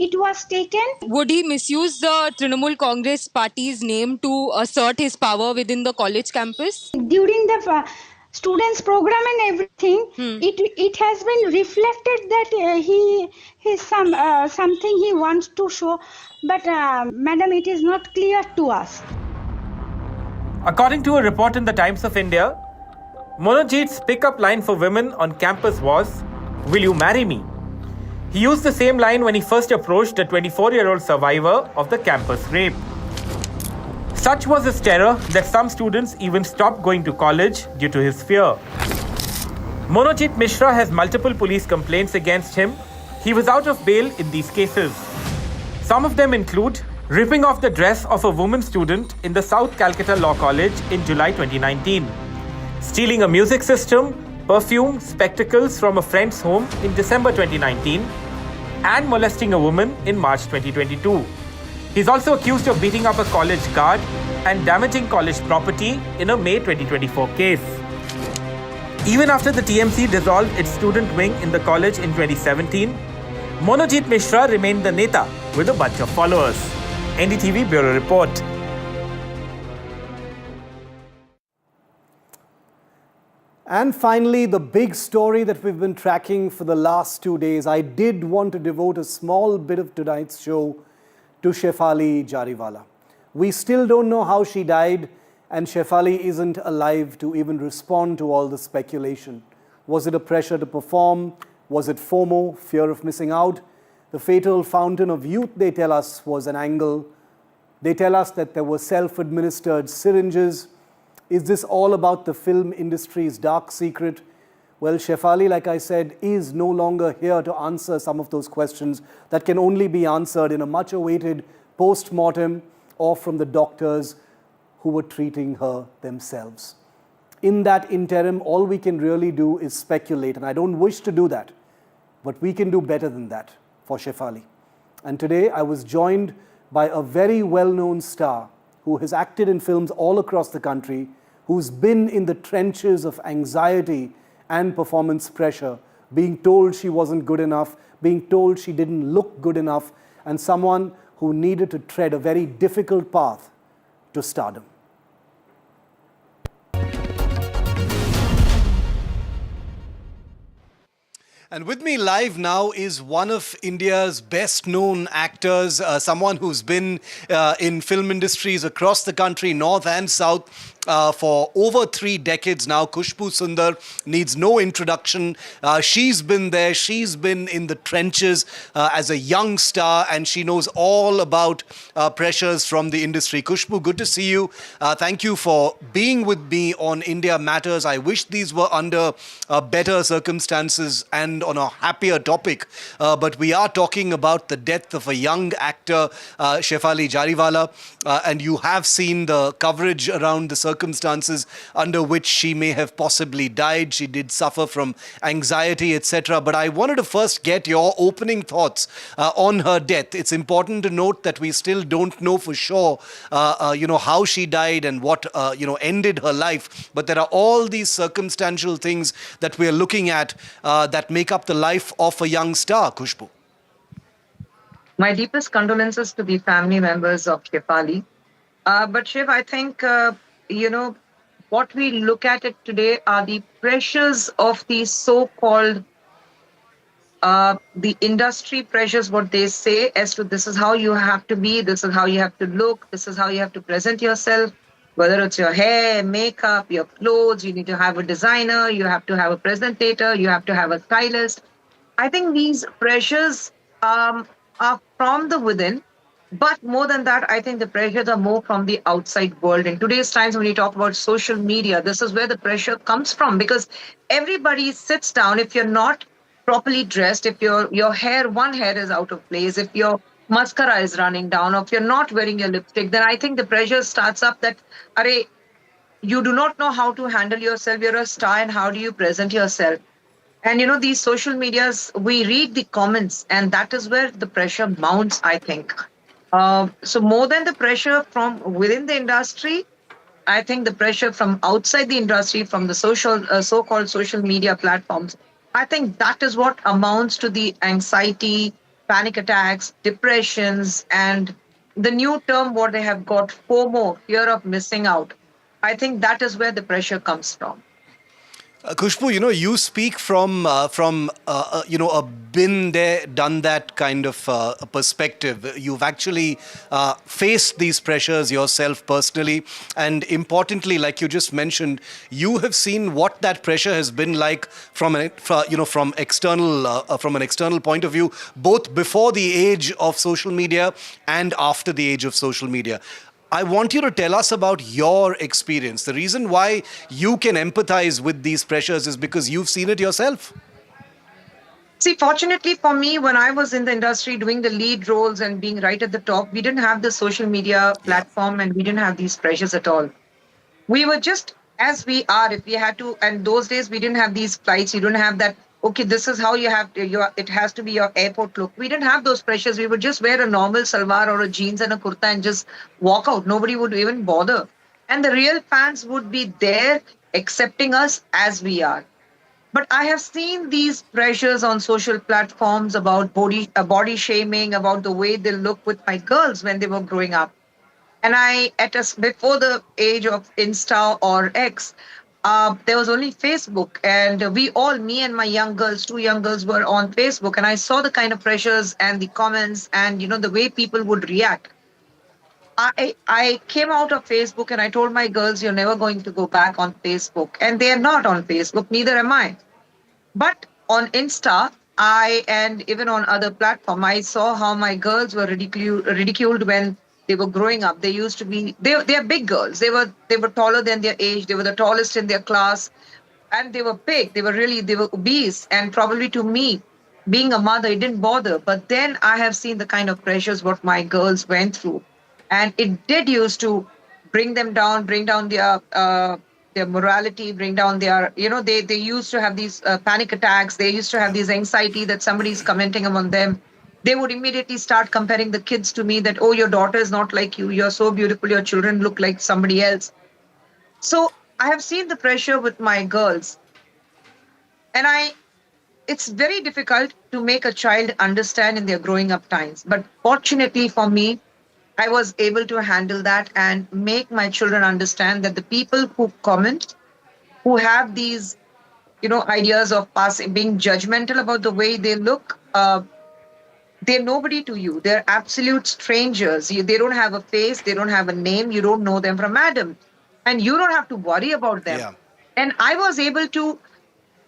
it was taken. Would he misuse the Trinamool Congress party's name to assert his power within the college campus? During the students program and everything, it has been reflected that he is something he wants to show, but madam, it is not clear to us. According to a report in the Times of India, Monojit's pick-up line for women on campus was, "Will you marry me?" He used the same line when he first approached a 24-year-old survivor of the campus rape. Such was his terror that some students even stopped going to college due to his fear. Monojit Mishra has multiple police complaints against him. He was out of bail in these cases. Some of them include ripping off the dress of a woman student in the South Calcutta Law College in July 2019, stealing a music system, perfume, spectacles from a friend's home in December 2019, and molesting a woman in March 2022. He's also accused of beating up a college guard and damaging college property in a May 2024 case. Even after the TMC dissolved its student wing in the college in 2017, Monojit Mishra remained the Neta with a bunch of followers. NDTV Bureau Report. And finally, the big story that we've been tracking for the last 2 days. I did want to devote a small bit of tonight's show to Shefali Jariwala. We still don't know how she died, and Shefali isn't alive to even respond to all the speculation. Was it a pressure to perform? Was it FOMO, fear of missing out? The fatal fountain of youth, they tell us, was an angle. They tell us that there were self-administered syringes. Is this all about the film industry's dark secret? Well, Shefali, like I said, is no longer here to answer some of those questions that can only be answered in a much-awaited post-mortem or from the doctors who were treating her themselves. In that interim, all we can really do is speculate, and I don't wish to do that, but we can do better than that for Shefali. And today I was joined by a very well-known star who has acted in films all across the country, who's been in the trenches of anxiety and performance pressure, being told she wasn't good enough, being told she didn't look good enough, and someone who needed to tread a very difficult path to stardom. And with me live now is one of India's best known actors, someone who's been in film industries across the country, north and south, for over 3 decades now. Khushbu Sundar needs no introduction. She's been there, she's been in the trenches as a young star, and she knows all about pressures from the industry. Khushbu, good to see you. Thank you for being with me on India Matters. I wish these were under better circumstances and on a happier topic. But we are talking about the death of a young actor, Shefali Jariwala, and you have seen the coverage around the circumstances under which she may have possibly died. She did suffer from anxiety, etc. But I wanted to first get your opening thoughts on her death. It's important to note that we still don't know for sure, how she died and what, ended her life. But there are all these circumstantial things that we're looking at that make up the life of a young star, Khushbu. My deepest condolences to the family members of Shefali. But Shiv, I think, what we look at it today are the pressures of the so-called, the industry pressures, what they say as to this is how you have to be, this is how you have to look, this is how you have to present yourself, whether it's your hair, makeup, your clothes, you need to have a designer, you have to have a presentator, you have to have a stylist. I think these pressures are from the within, but more than that, I think the pressures are more from the outside world. In today's times, when you talk about social media, this is where the pressure comes from, because everybody sits down. If you're not properly dressed, if your one hair is out of place, if your mascara is running down, or if you're not wearing your lipstick, then I think the pressure starts up that, arey, you do not know how to handle yourself. You're a star, and how do you present yourself? And these social medias, we read the comments, and that is where the pressure mounts, I think. So more than the pressure from within the industry, I think the pressure from outside the industry, from the so-called social media platforms, I think that is what amounts to the anxiety, panic attacks, depressions, and the new term what they have got, FOMO, fear of missing out. I think that is where the pressure comes from. Khushbu, you speak from a been there, done that kind of perspective. You've actually faced these pressures yourself personally, and importantly, like you just mentioned, you have seen what that pressure has been like from an external point of view, both before the age of social media and after the age of social media. I want you to tell us about your experience. The reason why you can empathize with these pressures is because you've seen it yourself. See, fortunately for me, when I was in the industry doing the lead roles and being right at the top, we didn't have the social media platform, and we didn't have these pressures at all. We were just as we are. If we had to, and those days we didn't have these flights, you don't have that, okay, this is how you have to, it has to be your airport look. We didn't have those pressures. We would just wear a normal salwar or a jeans and a kurta and just walk out. Nobody would even bother. And the real fans would be there accepting us as we are. But I have seen these pressures on social platforms about body shaming, about the way they look with my girls when they were growing up. And before the age of Insta or X, there was only Facebook, and me and my young girls, 2 young girls, were on Facebook, and I saw the kind of pressures and the comments and the way people would react. I came out of Facebook and I told my girls, you're never going to go back on Facebook, and they are not on Facebook, neither am I. But on Insta, and even on other platforms, I saw how my girls were ridiculed when they were growing up. They used to be, they are big girls. They were taller than their age. They were the tallest in their class, and they were big. They were obese. And probably to me, being a mother, it didn't bother. But then I have seen the kind of pressures what my girls went through. And it did used to bring down their morality, bring down their, they used to have these panic attacks. They used to have this anxiety that somebody's commenting on them. They would immediately start comparing the kids to me that, oh, your daughter is not like you. You're so beautiful. Your children look like somebody else. So I have seen the pressure with my girls. And it's very difficult to make a child understand in their growing up times. But fortunately for me, I was able to handle that and make my children understand that the people who comment, who have these, ideas of being judgmental about the way they look. They're nobody to you. They're absolute strangers. They don't have a face. They don't have a name. You don't know them from Adam. And you don't have to worry about them. Yeah. And I was able to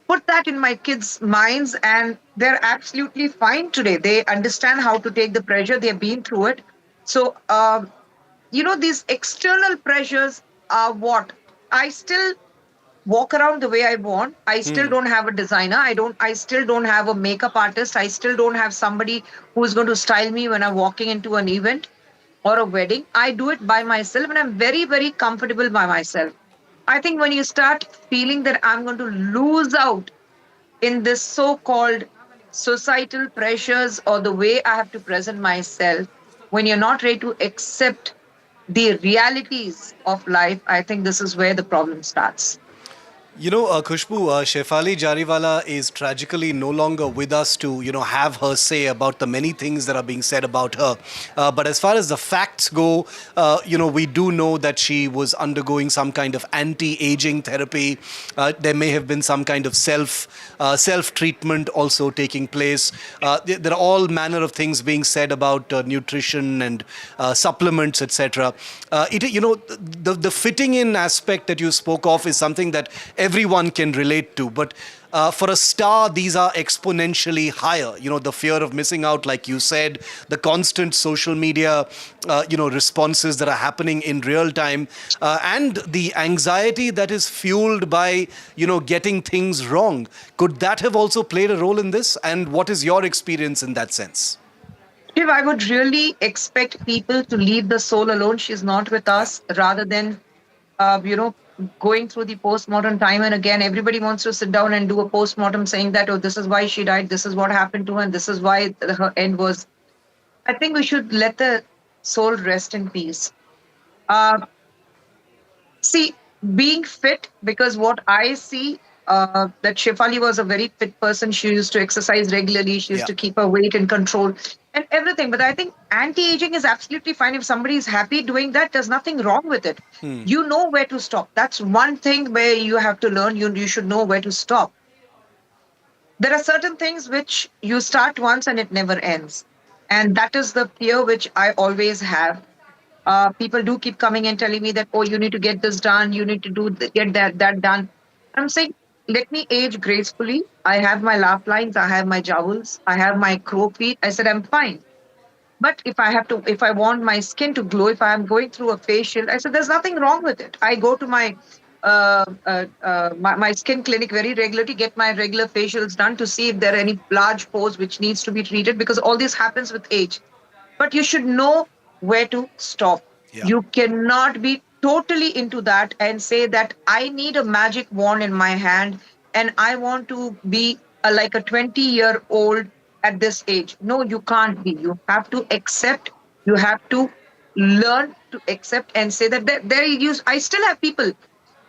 put that in my kids' minds, and they're absolutely fine today. They understand how to take the pressure. They've been through it. So, these external pressures are what I still walk around the way I want. I still don't have a designer. I still don't have a makeup artist. I still don't have somebody who's going to style me when I'm walking into an event or a wedding. I do it by myself, and I'm very, very comfortable by myself. I think when you start feeling that I'm going to lose out in this so-called societal pressures or the way I have to present myself, when you're not ready to accept the realities of life, I think this is where the problem starts. Khushbu, Shefali Jariwala is tragically no longer with us to, have her say about the many things that are being said about her. But as far as the facts go, we do know that she was undergoing some kind of anti-aging therapy. There may have been some kind of self-treatment also taking place. There are all manner of things being said about nutrition and supplements, etc. The fitting in aspect that you spoke of is something that everyone can relate to. But for a star, these are exponentially higher. The fear of missing out, like you said, the constant social media, responses that are happening in real time, and the anxiety that is fueled by, getting things wrong. Could that have also played a role in this? And what is your experience in that sense? If I would really expect people to leave the soul alone, she's not with us, rather than, going through the postmortem time and again. Everybody wants to sit down and do a postmortem saying that, oh, this is why she died, this is what happened to her, and this is why her end was. I think we should let the soul rest in peace. See, being fit, because what I see, that Shefali was a very fit person. She used to exercise regularly. She used to keep her weight in control and everything. But I think anti-aging is absolutely fine. If somebody is happy doing that, there's nothing wrong with it. You know where to stop. That's one thing where you have to learn. You should know where to stop. There are certain things which you start once and it never ends. And that is the fear which I always have. People do keep coming and telling me that, oh, you need to get this done. You need to get that done. I'm saying, let me age gracefully. I have my laugh lines. I have my jowls. I have my crow feet. I said, I'm fine. But if I want my skin to glow, if I'm going through a facial, I said, there's nothing wrong with it. I go to my skin clinic very regularly, get my regular facials done to see if there are any large pores which needs to be treated, because all this happens with age. But you should know where to stop. Yeah. You cannot be totally into that and say that I need a magic wand in my hand and I want to be like a 20-year-old at this age. No, you can't be. You have to accept. You have to learn to accept and say that I still have people,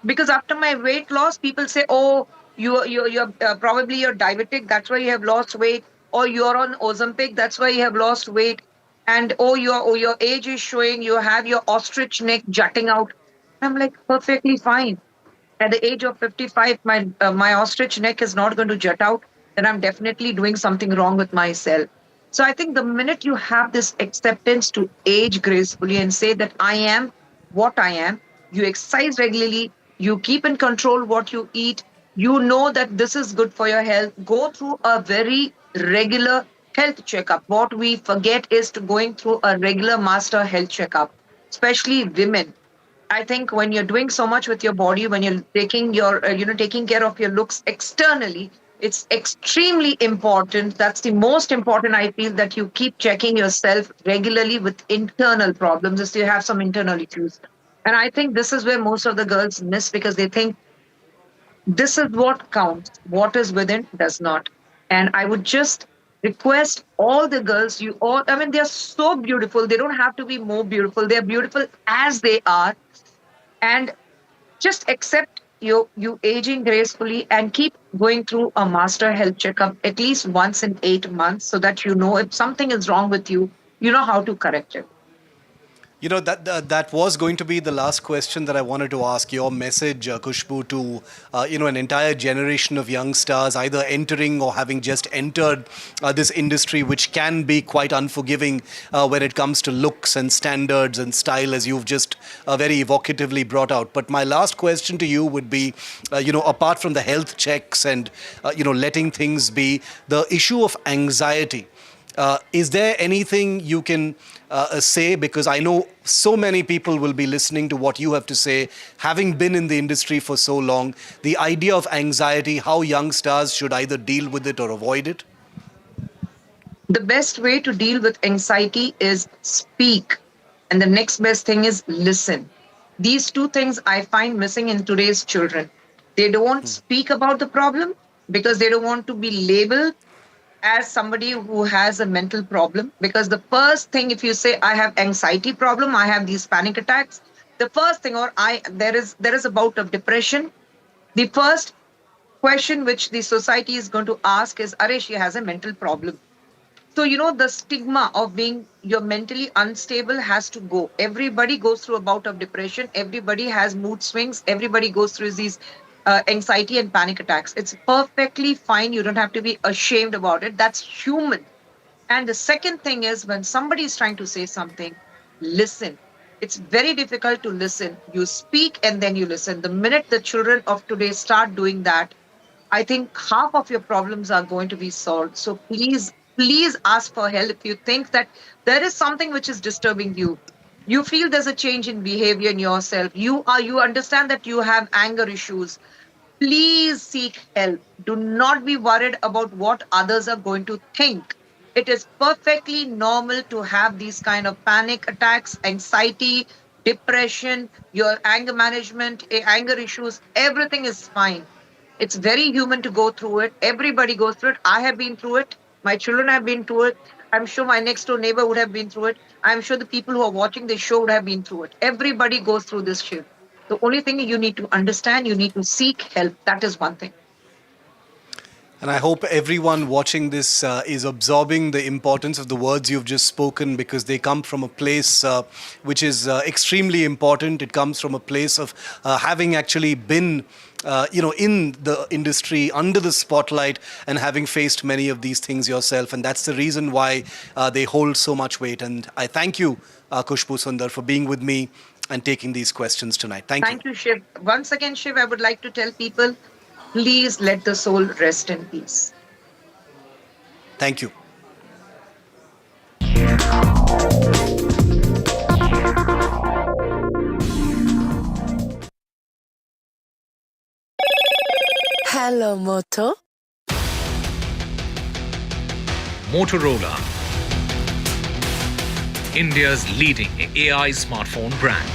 because after my weight loss, people say, oh, you're probably you're diabetic, that's why you have lost weight, or you're on Ozempic, that's why you have lost weight, and oh, your age is showing, you have your ostrich neck jutting out. I'm like, perfectly fine. At the age of 55, my ostrich neck is not going to jut out, then I'm definitely doing something wrong with myself. So I think the minute you have this acceptance to age gracefully and say that I am what I am, you exercise regularly, you keep in control what you eat, you know that this is good for your health, go through a very regular health checkup. What we forget is to going through a regular master health checkup, especially women. I think when you're doing so much with your body, when you're taking taking care of your looks externally, it's extremely important. That's the most important, I feel, that you keep checking yourself regularly with internal problems if you have some internal issues. And I think this is where most of the girls miss, because they think this is what counts. What is within does not. And I would just request all the girls, they're so beautiful. They don't have to be more beautiful. They're beautiful as they are. And just accept you aging gracefully and keep going through a master health checkup at least once in 8 months, so that you know if something is wrong with you, you know how to correct it. You know, that was going to be the last question that I wanted to ask. Your message, Khushbu, to an entire generation of young stars either entering or having just entered this industry, which can be quite unforgiving when it comes to looks and standards and style, as you've just very evocatively brought out. But my last question to you would be, apart from the health checks and letting things be, the issue of anxiety. Is there anything you can say? Because I know so many people will be listening to what you have to say, having been in the industry for so long. The idea of anxiety, how young stars should either deal with it or avoid it? The best way to deal with anxiety is speak. And the next best thing is listen. These two things I find missing in today's children. They don't speak about the problem because they don't want to be labeled as somebody who has a mental problem. Because the first thing, if you say I have anxiety problem, I have these panic attacks, the first thing, or there is a bout of depression, the first question which the society is going to ask is, "Are she has a mental problem?" So, the stigma of being you're mentally unstable has to go. Everybody goes through a bout of depression. Everybody has mood swings. Everybody goes through these anxiety and panic attacks. It's perfectly fine. You don't have to be ashamed about it. That's human. And the second thing is when somebody is trying to say something, listen. It's very difficult to listen. You speak and then you listen. The minute the children of today start doing that, I think half of your problems are going to be solved. So please ask for help if you think that there is something which is disturbing you. You feel there's a change in behavior in yourself. You understand that you have anger issues. Please seek help. Do not be worried about what others are going to think. It is perfectly normal to have these kind of panic attacks, anxiety, depression, your anger management, anger issues. Everything is fine. It's very human to go through it. Everybody goes through it. I have been through it. My children have been through it. I'm sure my next door neighbor would have been through it. I'm sure the people who are watching this show would have been through it. Everybody goes through this shit. The only thing you need to understand, you need to seek help. That is one thing. And I hope everyone watching this is absorbing the importance of the words you've just spoken, because they come from a place which is extremely important. It comes from a place of having actually been in the industry, under the spotlight, and having faced many of these things yourself. And that's the reason why they hold so much weight. And I thank you, Khushbu Sundar, for being with me and taking these questions tonight. Thank you, Shiv. Once again, Shiv, I would like to tell people, please let the soul rest in peace. Thank you. Hello, Moto. Motorola, India's leading AI smartphone brand.